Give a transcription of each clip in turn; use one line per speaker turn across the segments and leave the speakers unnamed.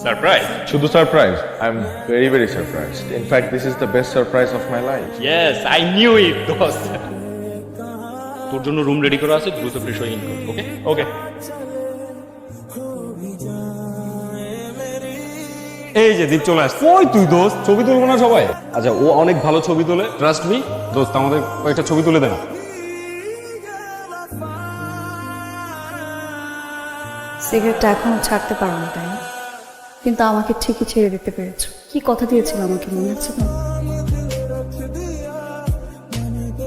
Surprise?
শুধু surprise, I am very very surprised. In fact this is the best surprise of my life.
Yes, I knew it দোস্ত। তোর জন্য room ready করা আছে, দ্রুত fresh হয়ে ইন কর। ওকে
ওকে।
এই যে দীপ চলে আসছে। কই তুই দোস্ত? ছবি তুলবো না সবাই? আচ্ছা, ও অনেক ভালো ছবি তোলে, ট্রাস্ট মি। দোস্ত আমাদের কয়েকটা ছবি তুলে দে না।
সিগারেটটা এখনো ছাড়তে পারো না, তাই না? কিন্তু আমাকে ঠিকই ছেড়ে দিতে পেরেছো। কি কথা দিয়েছিল আমাকে, মনে আছে তো?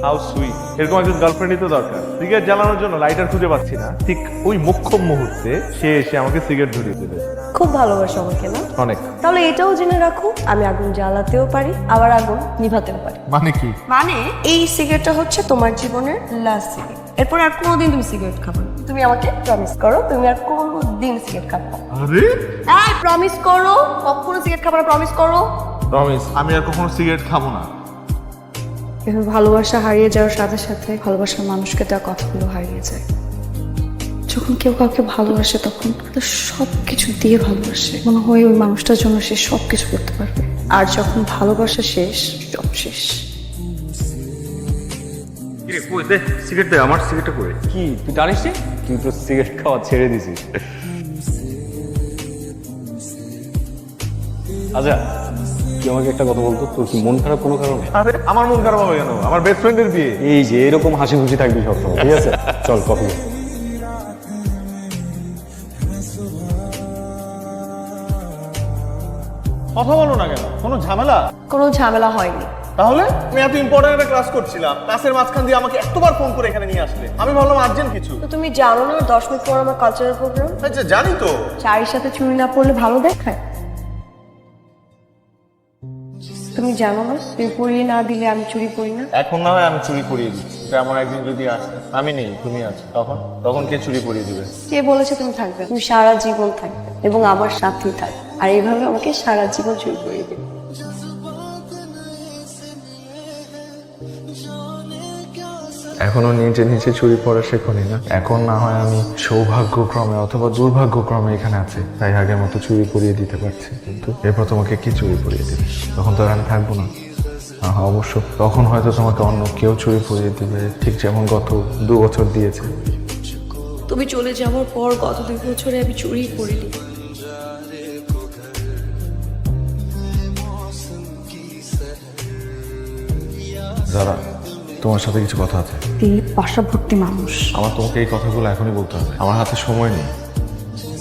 How sweet. এরকম একজন গার্লফ্রেন্ডই তো দরকার। সিগারেট জ্বালানোর জন্য লাইটার খুঁজে পাচ্ছি না, ঠিক ওই মোক্ষম মুহূর্তে সে এসে আমাকে সিগারেট ধরিয়ে দিল।
খুব ভালোবাসো আমাকে না?
অনেক।
তাহলে এটাও জেনে রাখো, আমি আগুন জ্বালাতেও পারি, আবার আগুন নিভাতেও পারি।
মানে কি?
মানে এই সিগারেটটা হচ্ছে তোমার জীবনের লাস্ট সিগারেট। এরপর আর কোনোদিন তুমি সিগারেট খাবে না। তুমি আমাকে প্রমিস করো, তুমি আর কোনোদিন সিগারেট খাবে না।
আরে
এই প্রমিস করো, কখনো সিগারেট খাবে না, প্রমিস করো।
প্রমিস, আমি আর কখনো সিগারেট খাবো না।
এভাবে ভালোবাসা হারিয়ে যাওয়ার সাথে সাথে ভালোবাসার মানুষকে দেওয়া কথাগুলো হারিয়ে যায়। যখন কেউ কাউকে ভালোবাসে তখন তার সবকিছু দিয়ে ভালোবাসে, মনে হয় ওই মানুষটার জন্য সে সবকিছু করতে পারবে। আর যখন ভালোবাসা শেষ, সব শেষ।
কিরে কই দে সিগারেট দে, আমার সিগারেটটা কই?
কি তুই জানিস নি? তুই তো সিগারেট খাওয়া ছেড়ে দিছিস। আচ্ছা, তুই আমাকে একটা কথা বলতো, তোর কি মন খারাপ কোনো কারণে?
আরে আমার মন খারাপ হবে কেন? আমার বেস্ট ফ্রেন্ডের বিয়ে।
এই যে এরকম হাসি খুশি থাকবি সবসময়, ঠিক আছে? চল কফি।
কথা বলো না কেন? কোনো ঝামেলা?
কোনো ঝামেলা হয়নি।
তাহলে আমি এত ইম্পর্টেন্ট একটা ক্লাস করছিলাম, ক্লাসের মাঝখান দিয়ে আমাকে এতবার ফোন করে এখানে নিয়ে আসলে। আমি ভাবলাম আর্জেন্ট কিছু।
তো তুমি জানো না 10 মিনিট পর আমার কালচারাল প্রোগ্রাম?
আচ্ছা জানি তো।
শাড়ির সাথে চুড়ি না পরলে ভালো দেখায়? তুমি জানো না তুমি পরিয়ে না দিলে আমি চুড়ি পরি না?
এখন না হয় আমি চুরি পরিয়ে দিচ্ছি, এমন একদিন যদি আসে আমি নেই, তুমি আছো, তখন তখন কে চুরি পরিয়ে দিবে?
কে বলেছে তুমি থাকবে? তুমি সারা জীবন থাকবে এবং আমার সাথেই থাকবে, আর এইভাবে আমাকে সারা জীবন চুরি পরিয়ে দেবে।
এখনো নিজে নিজে চুরি পড়া শেখনি না? এখন না হয় আমি সৌভাগ্যক্রমে অথবা দুর্ভাগ্যক্রমে এখানে আছি, তাই আগের মতো চুরি পরিয়ে দিতে পারছি। কিন্তু এরপর তোমাকে কি চুরি পরিয়ে দিবে? তখন তো আর আমি থাকবো না। হ্যাঁ অবশ্য তখন হয়তো তোমাকে অন্য কেউ চুরি পরিয়ে দিবে, ঠিক যেমন গত 2 বছর দিয়েছে।
তুমি চলে যাওয়ার পর গত 2 বছরে আমি চুরি করিনি।
যারা তোমার সাথে কিছু কথা আছে।
তিনি বাসা ভর্তি মানুষ।
আমার তোমাকে এই কথাগুলো এখনই বলতে হবে, আমার হাতে সময় নেই।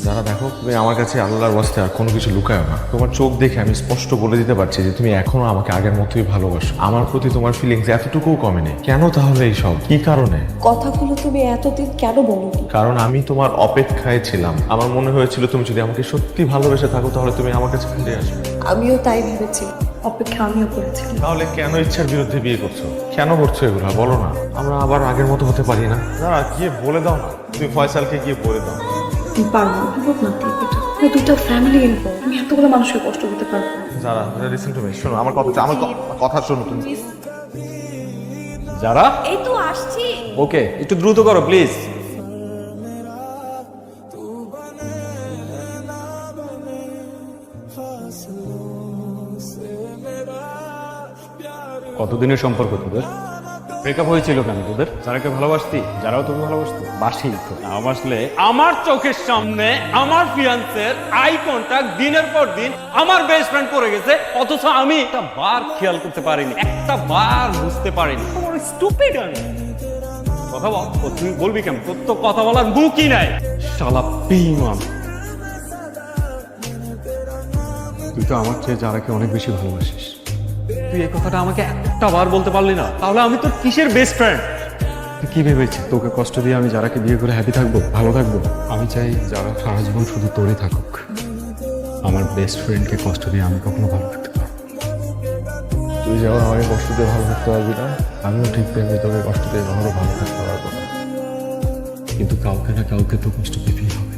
যারা দেখো, তুমি আমার কাছে আল্লাহর ওয়াস্তে আর কোনো কিছু লুকায় না। তোমার চোখ দেখে আমি স্পষ্ট বলে দিতে পারছি যে তুমি এখনো আমাকে আগের মতোই ভালোবাসো। আমার প্রতি তোমার ফিলিংস এতটুকুও কমেনি। কেন তাহলে এই সব? কি কারণে?
কথাগুলো তুমি এতদিন কেন বলোনি?
কারণ আমি তোমার অপেক্ষায় ছিলাম। আমার মনে হয়েছিল তুমি যদি আমাকে সত্যি ভালোবেসে থাকো তাহলে তুমি আমার কাছে ফিরে আসবে।
আমিও তাই ভেবেছি, অপেক্ষা আমিও করেছিলাম।
তাহলে কেন ইচ্ছার বিরুদ্ধে বিয়ে করছো? কেন করছো এগুলো বলো না? আমরা আবার আগের মতো হতে পারি না? না গিয়ে বলে দাও না, তুমি ফয়সালকে গিয়ে বলে দাও।
আমি পারবো না, হোক না এটা। দুটো ফ্যামিলি ইনভলভ, আমি এতগুলো মানুষকে কষ্ট দিতে পারবো না।
যারা লিসেন টু মি, শোনো আমার কথা শোনো তুমি।
যারা
এই তো আসছি।
ওকে, একটু দ্রুত করো প্লিজ। কতদিনের সম্পর্ক তোদের? ব্রেকআপ হয়েছিল কেন তোদের? যারাকে ভালোবাসতি, যারাও তোকে ভালোবাসতো? বাসি তো না বাসলে
আমার চোখের সামনে আমার ফিয়ান্সের আই কন্টাক্ট দিনের পর দিন আমার বেস্ট ফ্রেন্ড পড়ে গেছে, অথচ আমি একটা বার খেয়াল করতে পারিনি, একটা বার বুঝতে পারিনি। স্টুপিড আমি। কথা বল, ও তুই বলবি কেন? তোর তো কথা বলার মুখই নাই, শালা বেঈমান।
তুই তো আমার চেয়ে যারাকে অনেক বেশি ভালোবাসিস।
তুই এই কথাটা আমাকে একটা বার বলতে পারলি না? তাহলে আমি তোর কিসের বেস্ট ফ্রেন্ড?
তুই কি ভেবেছিস তোকে কষ্ট দিয়ে আমি যারাকে বিয়ে করে হ্যাপি থাকবো, ভালো থাকবো? আমি চাই যারা সারা জীবন শুধু তোরই থাকুক। আমার বেস্ট ফ্রেন্ডকে কষ্ট দিয়ে আমি কখনো ভালো থাকতে পারবো?
তুই যেমন আমাকে কষ্ট দিয়ে ভালো থাকতে পারবি না, আমিও ঠিক তেমনি তোকে কষ্ট দিয়ে কখনো ভালো থাকতে পারবো না।
কিন্তু কাউকে না কাউকে তো কষ্ট দিতেই হবে।